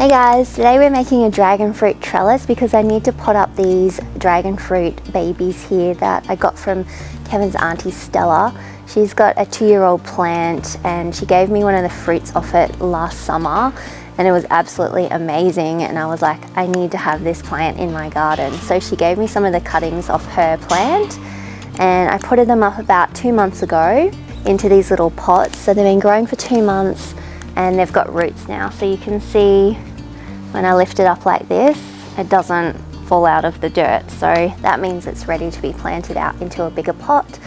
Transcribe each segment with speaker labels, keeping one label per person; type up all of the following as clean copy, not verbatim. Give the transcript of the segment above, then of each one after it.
Speaker 1: Hey guys, today we're making a dragon fruit trellis because I need to pot up these dragon fruit babies here that I got from Kevin's auntie Stella. She's got a 2-year-old plant and she gave me one of the fruits off it last summer and it was absolutely amazing, and I was like, I need to have this plant in my garden. So she gave me some of the cuttings off her plant and I potted them up about 2 months ago into these little pots. So they've been growing for 2 months and they've got roots now. So you can see when I lift it up like this, it doesn't fall out of the dirt. So that means it's ready to be planted out into a bigger pot.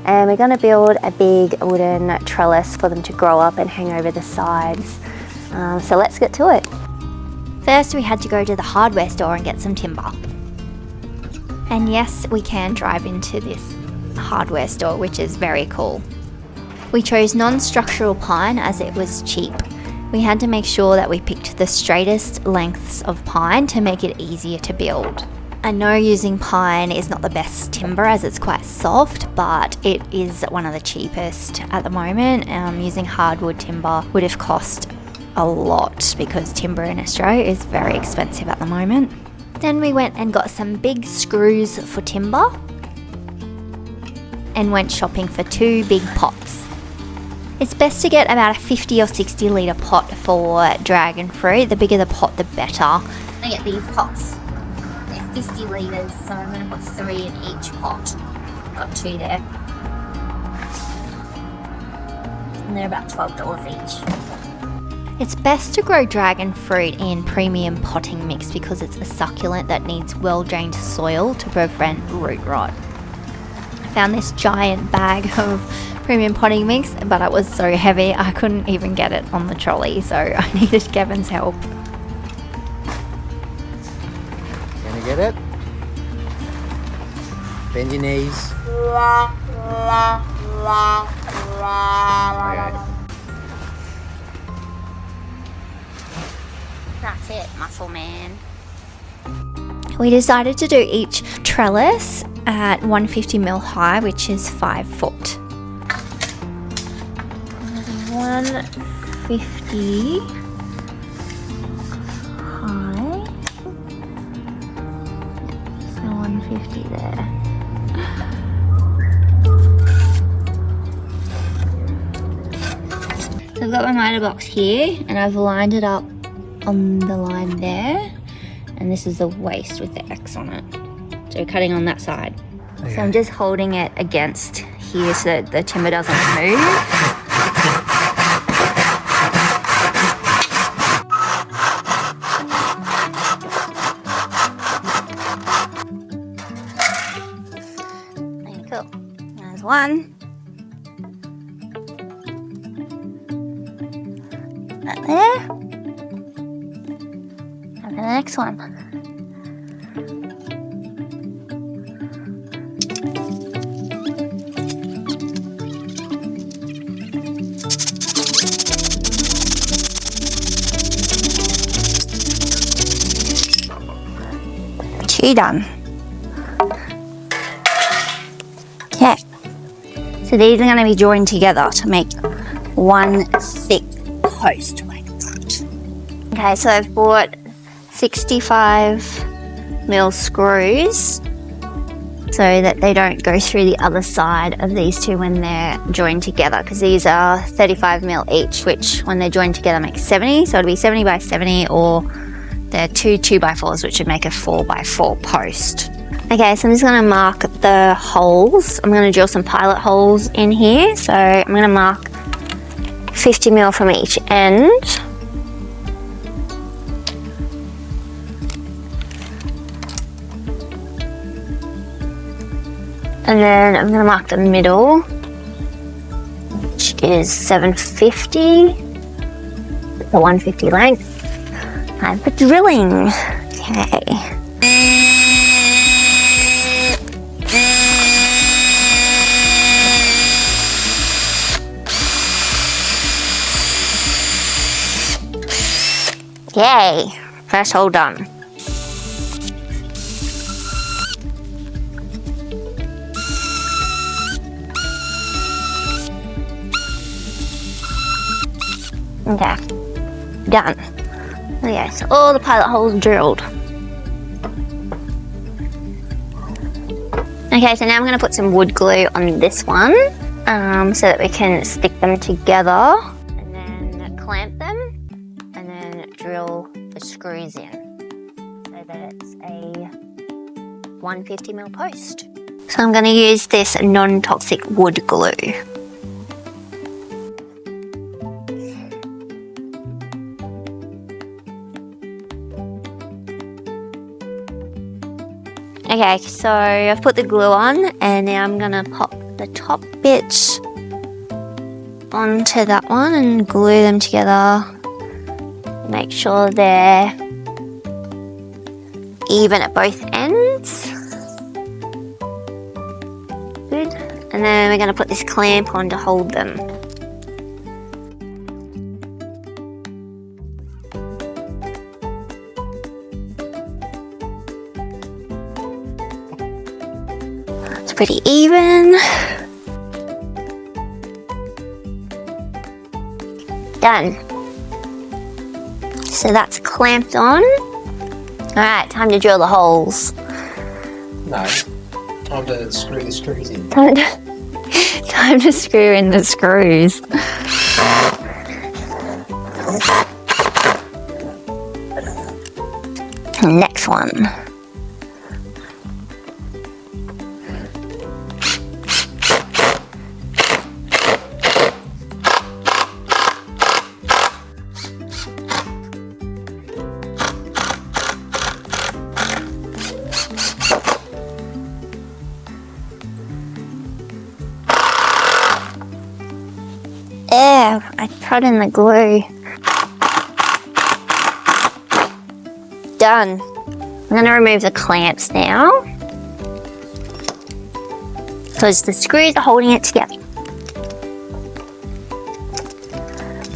Speaker 1: And we're gonna build a big wooden trellis for them to grow up and hang over the sides. So let's get to it.
Speaker 2: First, we had to go to the hardware store and get some timber. And yes, we can drive into this hardware store, which is very cool. We chose non-structural pine as it was cheap. We had to make sure that we picked the straightest lengths of pine to make it easier to build. I know using pine is not the best timber as it's quite soft, but it is one of the cheapest at the moment. Using hardwood timber would have cost a lot because timber in Australia is very expensive at the moment. Then we went and got some big screws for timber and went shopping for 2 big pots. It's best to get about a 50 or 60 litre pot for dragon fruit. The bigger the pot, the better. I get these pots. They're 50 litres, so I'm going to put 3 in each pot. Got 2 there. And they're about $12 each. It's best to grow dragon fruit in premium potting mix because it's a succulent that needs well-drained soil to prevent root rot. I found this giant bag of premium potting mix, but it was so heavy I couldn't even get it on the trolley, so I needed Kevin's help.
Speaker 3: Can you get it? Bend your knees. Okay.
Speaker 2: That's it, muscle man. We decided to do each trellis at 150mm high, which is 5 foot. 150 high, so 150 there. So I've got my miter box here and I've lined it up on the line there, and this is the waste with the X on it. So we're cutting on that side. Okay. So I'm just holding it against here so that the timber doesn't move. Cool. There's one. That there. And the next one. Two done. Okay, so these are going to be joined together to make one thick post like that. Okay, so I've bought 65mm screws so that they don't go through the other side of these two when they're joined together, because these are 35mm each, which when they're joined together makes 70, so it'll be 70 by 70, or they're 2 2x4s, which would make a 4x4 post. Okay, so I'm just going to mark the holes. I'm going to drill some pilot holes in here. So I'm going to mark 50mm from each end. And then I'm going to mark the middle, which is 750, the 150 length. Time for drilling. Okay. Yay! First hole done. Okay, done.
Speaker 1: Okay, so all the pilot holes drilled. Okay, so now I'm going to put some wood glue on this one so that we can stick them together and then clamp them and then drill the screws in so that it's a 150mm post. So I'm going to use this non-toxic wood glue. Okay, so I've put the glue on and now I'm going to pop the top bit onto that one and glue them together. Make sure they're even at both ends. Good. And then we're going to put this clamp on to hold them. It's pretty even. Done. So that's clamped on. Alright, time to drill the holes.
Speaker 3: No. Time to screw the screws in.
Speaker 2: Time to screw in the screws.
Speaker 1: Next one. Ew, I put in the glue. Done. I'm going to remove the clamps now because the screws are holding it together.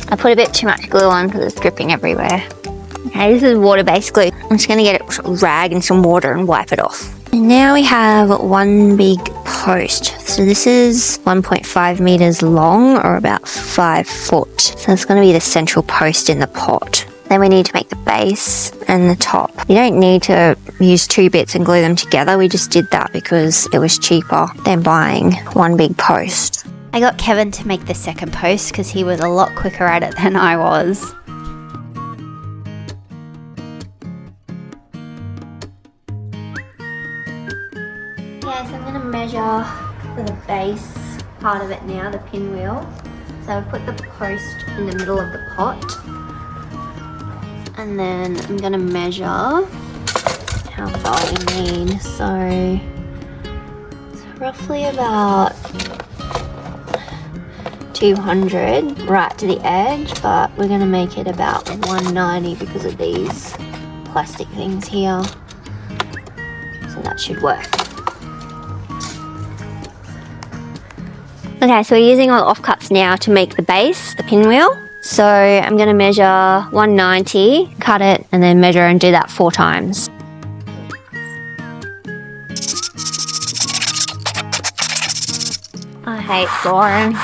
Speaker 1: I put a bit too much glue on because it's dripping everywhere. Okay, this is water-based glue. I'm just going to get a rag and some water and wipe it off. And now we have one big post. So this is 1.5 meters long or about 5 foot. So it's going to be the central post in the pot. Then we need to make the base and the top. You don't need to use 2 bits and glue them together. We just did that because it was cheaper than buying one big post.
Speaker 2: I got Kevin to make the second post because he was a lot quicker at it than I was.
Speaker 1: Yeah, so I'm going to measure for the base part of it now, the pinwheel. So I'll put the post in the middle of the pot. And then I'm going to measure how far we need. So it's roughly about 200 right to the edge, but we're going to make it about 190 because of these plastic things here. So that should work. Okay, so we're using all the offcuts now to make the base, the pinwheel. So I'm going to measure 190, cut it, and then measure and do that 4 times. I hate boring.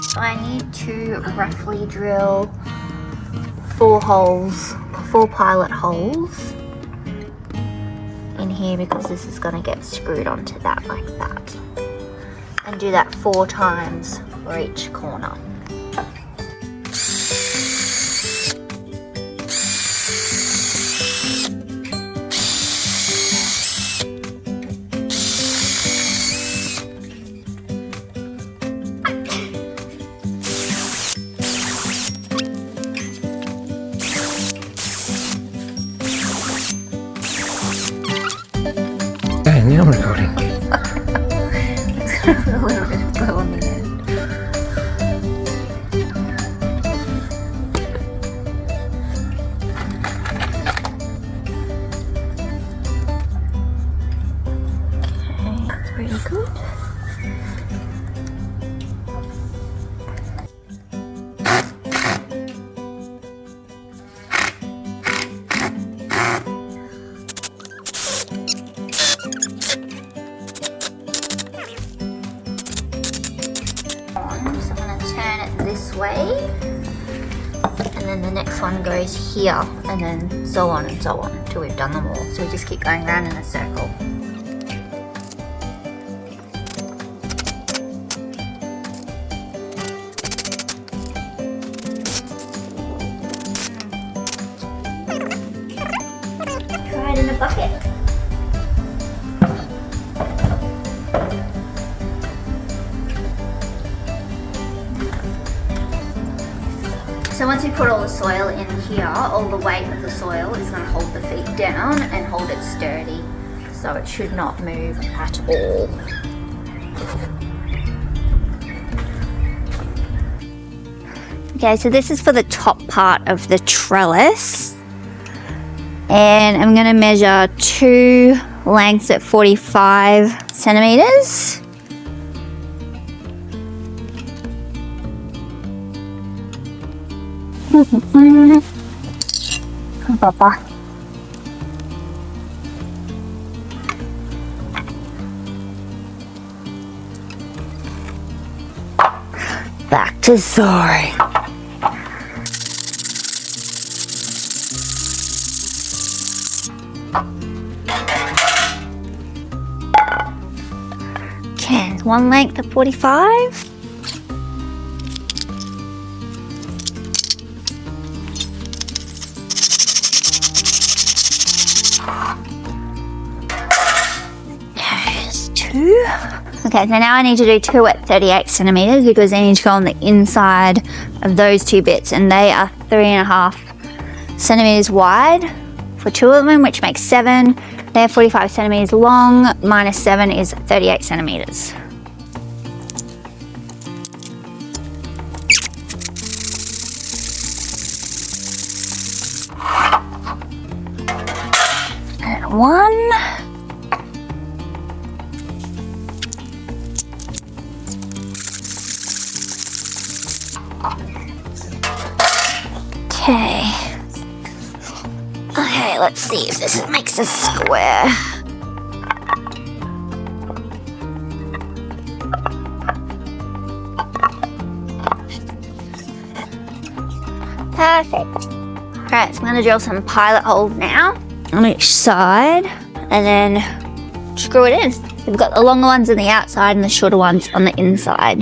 Speaker 1: So I need to roughly drill 4 holes, 4 pilot holes in here because this is going to get screwed onto that like that. And do that 4 times for each corner.
Speaker 3: Okay, now I'm recording.
Speaker 1: A little bit of glue on the end.
Speaker 2: then the next one goes here, and then so on and so on until we've done them all. So we just keep going around in a circle. Try it in a bucket. So once we put all the soil in here, all the weight of the soil is going to hold the feet down and hold it sturdy. So it should not move at all. Okay, so this is for the top part of the trellis. And I'm going to measure 2 lengths at 45 centimeters. Back to Zori. Okay, 1 length of 45. Okay, so now I need to do 2 at 38 centimeters because they need to go on the inside of those 2 bits, and they are 3.5 centimeters wide for 2 of them, which makes 7. They're 45 centimeters long, minus 7 is 38 centimeters. And 1. Okay, let's see if this makes a square. Perfect. Alright, so I'm going to drill some pilot holes now on each side and then screw it in. We've got the longer ones on the outside and the shorter ones on the inside.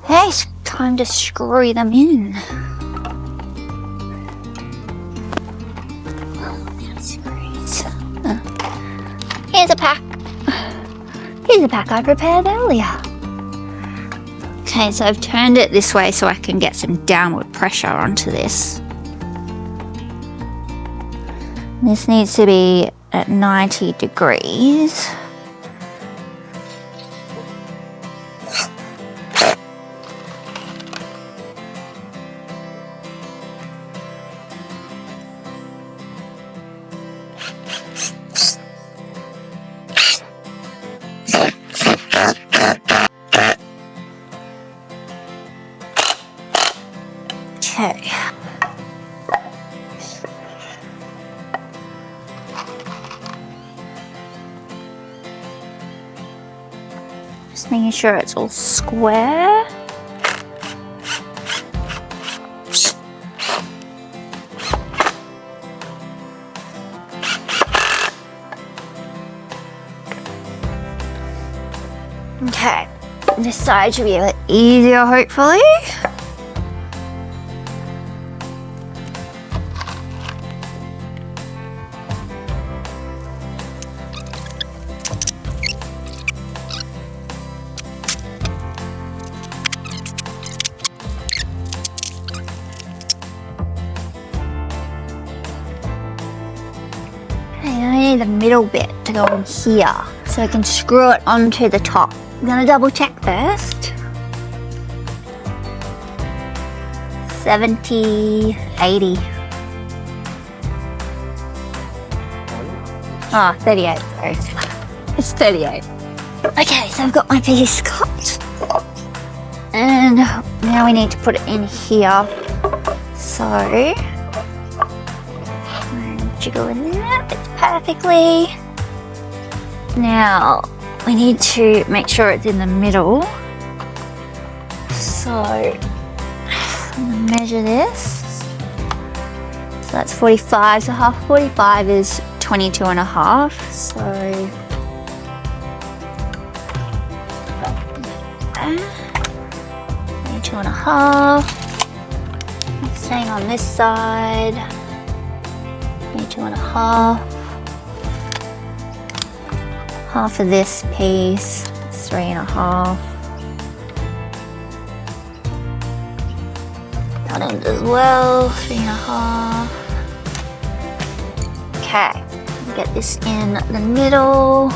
Speaker 2: Okay, it's time to screw them in. Here's a pack. Here's a pack I prepared earlier. Okay, so I've turned it this way so I can get some downward pressure onto this. This needs to be at 90 degrees. Okay. Just making sure it's all square. Okay, this side should be a bit easier, hopefully. I need the middle bit to go in here so I can screw it onto the top. I'm gonna double check first. 70, 80. Oh, 38, sorry. It's 38. Okay, so I've got my piece cut. And now we need to put it in here. So, jiggle in there. fits perfectly. Now we need to make sure it's in the middle. So I'm gonna measure this. So that's 45, so half 45 is 22 and a half. So 22 and a half. Same on this side. 22 and a half. Half of this piece, 3 and a half. That end as well, 3 and a half. Okay, get this in the middle.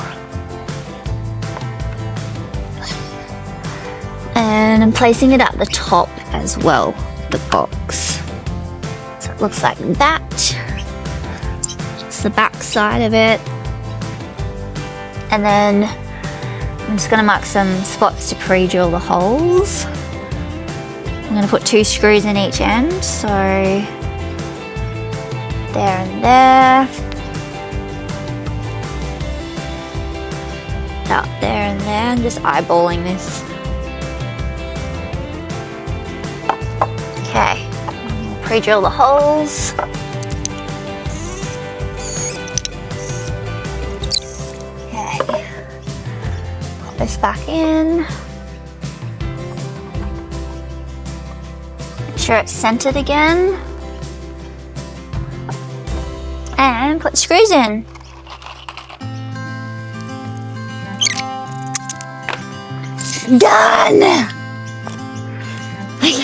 Speaker 2: And I'm placing it at the top as well, the box. So it looks like that. It's the back side of it. And then I'm just going to mark some spots to pre-drill the holes. I'm going to put 2 screws in each end, so there and there. Out there and there, and just eyeballing this. Okay, pre-drill the holes. Okay, put this back in. Make sure it's centered again. And put the screws in. Done! Okay.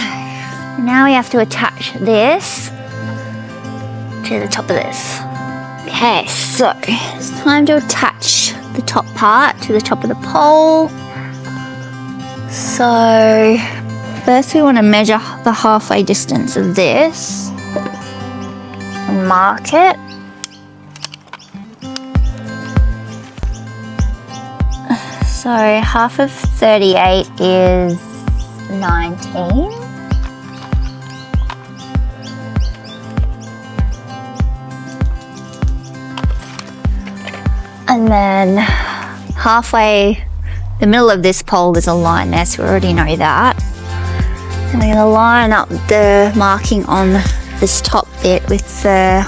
Speaker 2: Now we have to attach this to the top of this. Okay, so it's time to attach the top part to the top of the pole. So first we want to measure the halfway distance of this and mark it. So half of 38 is 19. And then halfway, the middle of this pole, there's a line there, so we already know that. And we're going to line up the marking on this top bit with the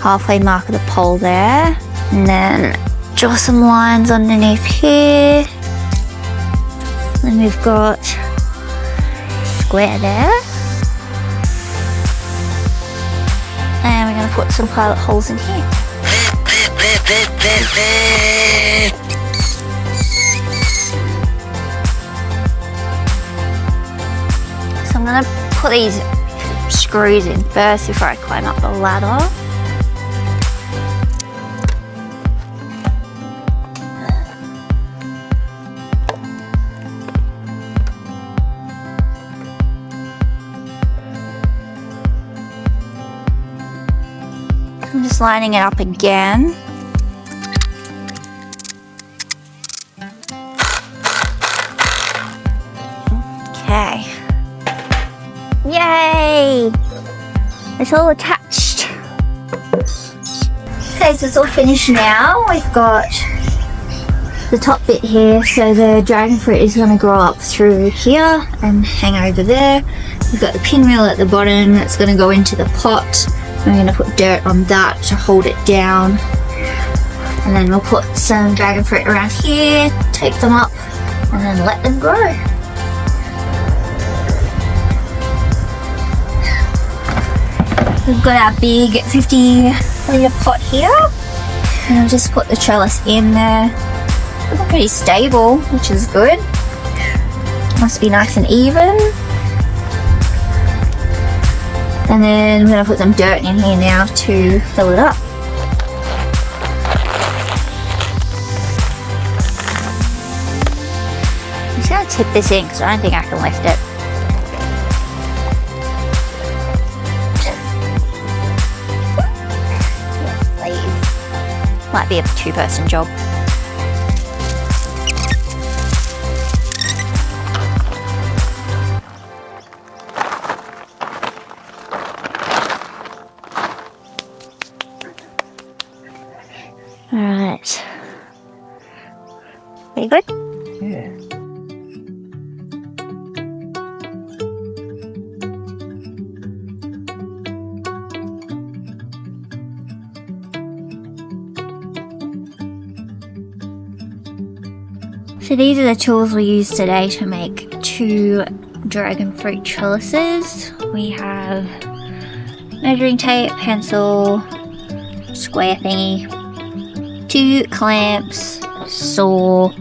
Speaker 2: halfway mark of the pole there. And then draw some lines underneath here. Then we've got a square there. And we're going to put some pilot holes in here. So I'm going to put these screws in first before I climb up the ladder. I'm just lining it up again. Okay. Yay! It's all attached. Okay, so it's all finished now. We've got the top bit here, so the dragon fruit is going to grow up through here and hang over there. We've got the pinwheel at the bottom that's going to go into the pot. I'm going to put dirt on that to hold it down. And then we'll put some dragon fruit around here, take them up, and then let them grow. We've got our big 50-litre pot here. And I'll just put the trellis in there. Looking pretty stable, which is good. Must be nice and even. And then I'm going to put some dirt in here now to fill it up. I'm just going to tip this in because I don't think I can lift it. Yes, please. Might be a 2-person job. Alright. Are you good?
Speaker 3: Yeah.
Speaker 2: So these are the tools we used today to make 2 dragon fruit trellises. We have measuring tape, pencil, square thingy, 2 clamps, saw,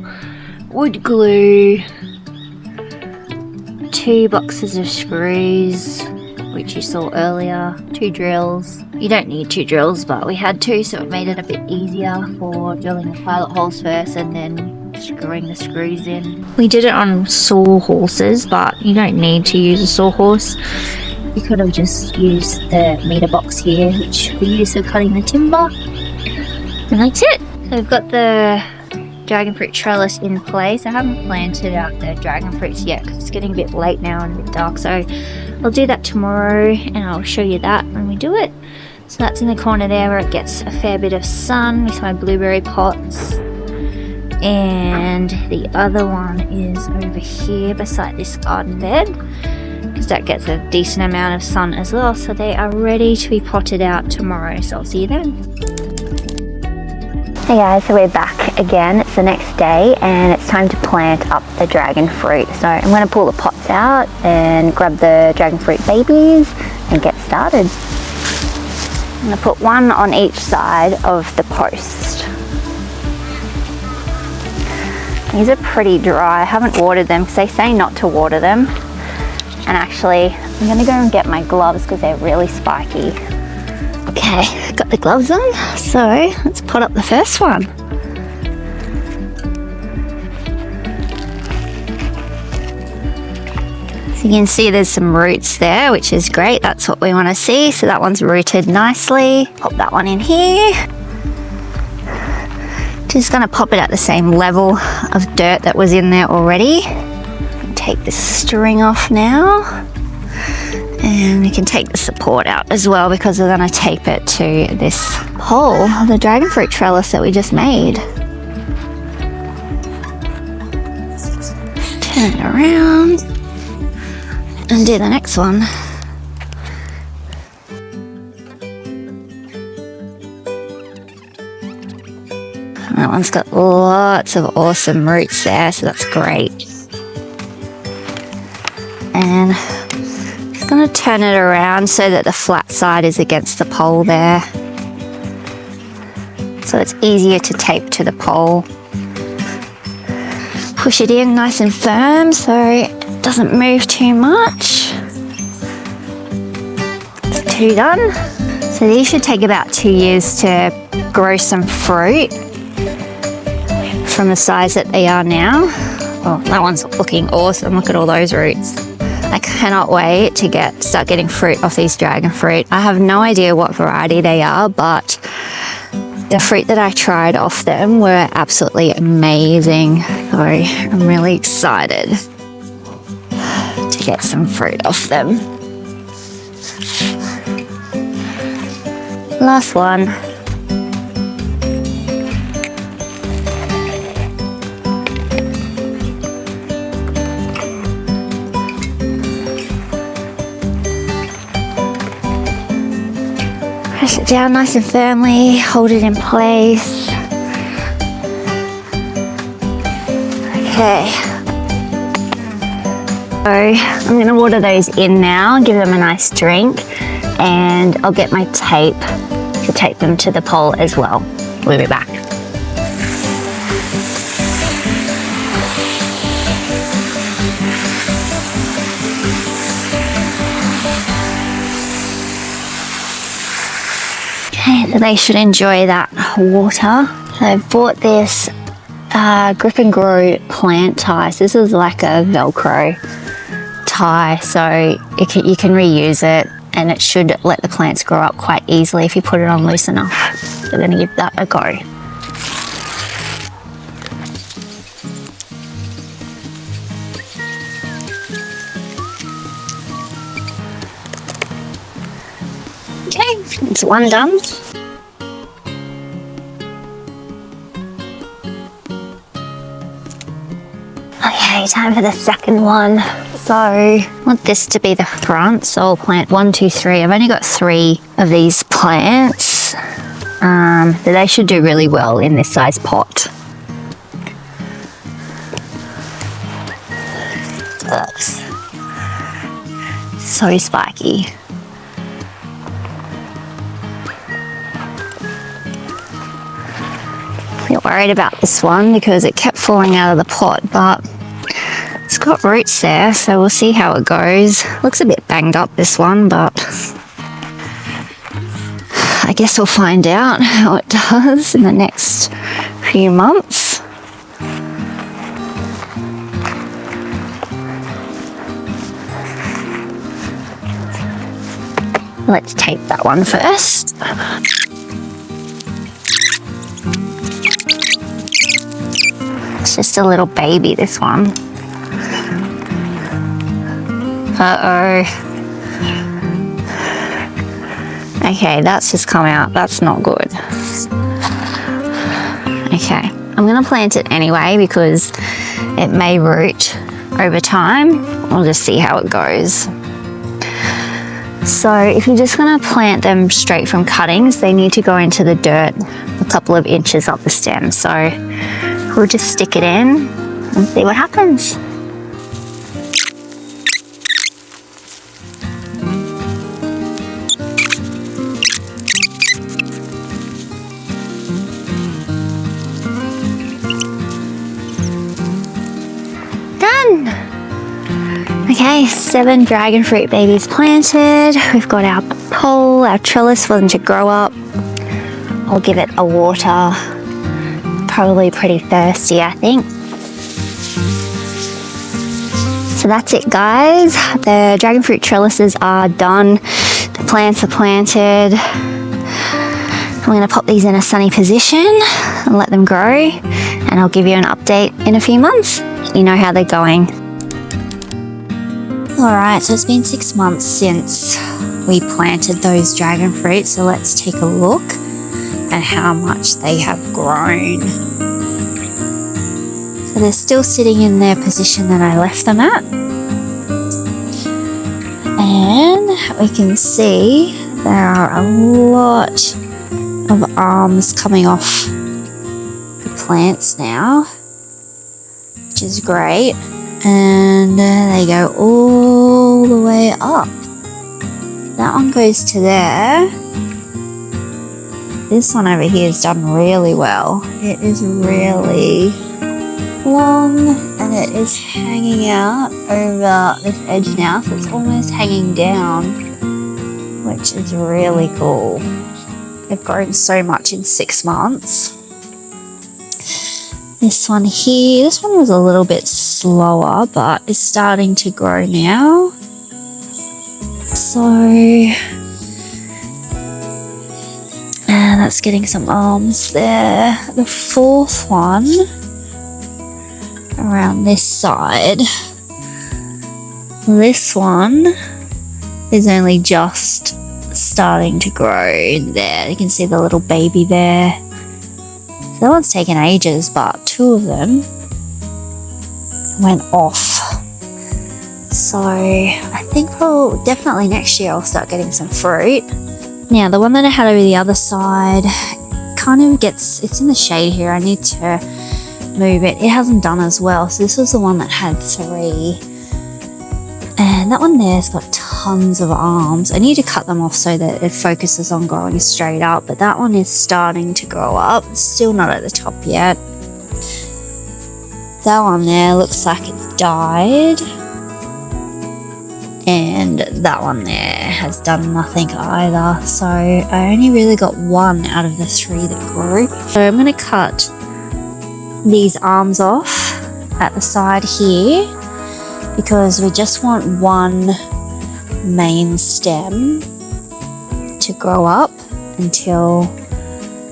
Speaker 2: wood glue, 2 boxes of screws, which you saw earlier, 2 drills. You don't need 2 drills, but we had 2, so it made it a bit easier for drilling the pilot holes first and then screwing the screws in. We did it on sawhorses, but you don't need to use a sawhorse. You could have just used the meter box here, which we use for cutting the timber. And that's it. So we've got the dragon fruit trellis in place. I haven't planted out the dragon fruits yet because it's getting a bit late now and a bit dark. So I'll do that tomorrow and I'll show you that when we do it. So that's in the corner there where it gets a fair bit of sun with my blueberry pots. And the other one is over here beside this garden bed because that gets a decent amount of sun as well. So they are ready to be potted out tomorrow. So I'll see you then.
Speaker 1: Hey guys, so we're back again. It's the next day and it's time to plant up the dragon fruit. So I'm going to pull the pots out and grab the dragon fruit babies and get started. I'm going to put one on each side of the post. These are pretty dry. I haven't watered them because they say not to water them. And actually, I'm going to go and get my gloves because they're really spiky. Okay, got the gloves on, so let's pot up the first one. So you can see there's some roots there, which is great. That's what we want to see. So that one's rooted nicely. Pop that one in here. Just going to pop it at the same level of dirt that was in there already. Take the string off now. And we can take the support out as well because we're going to tape it to this pole, the dragon fruit trellis that we just made. Turn it around and do the next one. That one's got lots of awesome roots there, so that's great. And just going to turn it around so that the flat side is against the pole there. So it's easier to tape to the pole. Push it in nice and firm so it doesn't move too much. That's 2 done. So these should take about 2 years to grow some fruit from the size that they are now. Oh, that one's looking awesome. Look at all those roots. I cannot wait to start getting fruit off these dragon fruit. I have no idea what variety they are, but the fruit that I tried off them were absolutely amazing. So I'm really excited to get some fruit off them. Last one. Press it down nice and firmly, hold it in place. Okay. So I'm going to water those in now, give them a nice drink, and I'll get my tape to tape them to the pole as well. We'll be back. Okay, so they should enjoy that water. So I've bought this Grip and Grow plant tie. So this is like a Velcro tie, so you can reuse it, and it should let the plants grow up quite easily if you put it on loose enough. So we're going to give that a go. Okay, it's one done.
Speaker 2: Okay, time for the second one. So I want this to be the front, so I'll plant 1, 2, 3. I've only got 3 of these plants, but they should do really well in this size pot. That's so spiky. A bit worried about this one because it kept falling out of the pot, but it's got roots there, so we'll see how it goes. Looks a bit banged up, this one, but I guess we'll find out how it does in the next few months. Let's tape that one first. It's just a little baby, this one. Uh-oh. Okay, that's just come out. That's not good. Okay, I'm gonna plant it anyway because it may root over time. We'll just see how it goes. So if you're just gonna plant them straight from cuttings, they need to go into the dirt a couple of inches up the stem. So we'll just stick it in and see what happens. Done! Okay, 7 dragon fruit babies planted. We've got our pole, our trellis for them to grow up. I'll give it a water. Probably pretty thirsty, I think. So that's it, guys. The dragon fruit trellises are done. The plants are planted. I'm going to pop these in a sunny position and let them grow. And I'll give you an update in a few months. You know how they're going. Alright, so it's been 6 months since we planted those dragon fruit. So let's take a look at how much they have grown. So they're still sitting in their position that I left them at. And we can see there are a lot of arms coming off the plants now, which is great. And they go all the way up. That one goes to there. This one over here is done really well. It is really long and it is hanging out over this edge now, so it's almost hanging down, which is really cool. They've grown so much in 6 months. This one here, this one was a little bit slower, but it's starting to grow now. So, and that's getting some arms there. The 4th one, around this side, this one is only just starting to grow there. You can see the little baby there. That one's taken ages, but 2 of them went off. So I think definitely next year I'll start getting some fruit. Now the one that I had over the other side kind of it's in the shade here. I need to move it. It hasn't done as well. So this was the one that had 3. And that one there's got tons of arms. I need to cut them off so that it focuses on growing straight up, but that one is starting to grow up. It's still not at the top yet. That one there looks like it's died. And that one there has done nothing either. So I only really got 1 out of the 3 that grew. So I'm going to cut these arms off at the side here because we just want 1 main stem to grow up until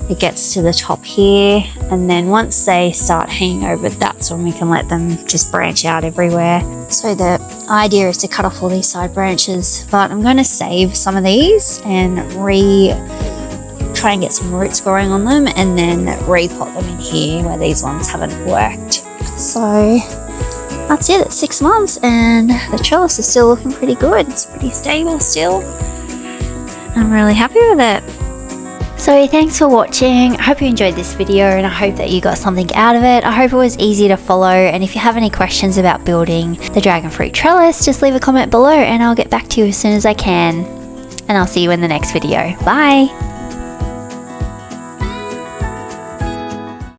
Speaker 2: it gets to the top here, and then once they start hanging over, that's when we can let them just branch out everywhere. So the idea is to cut off all these side branches, but I'm going to save some of these and try and get some roots growing on them, and then repot them in here where these ones haven't worked. So that's it, it's 6 months and the trellis is still looking pretty good. It's pretty stable still. I'm really happy with it. So thanks for watching. I hope you enjoyed this video and I hope that you got something out of it. I hope it was easy to follow, and if you have any questions about building the dragon fruit trellis, just leave a comment below and I'll get back to you as soon as I can. And I'll see you in the next video. Bye!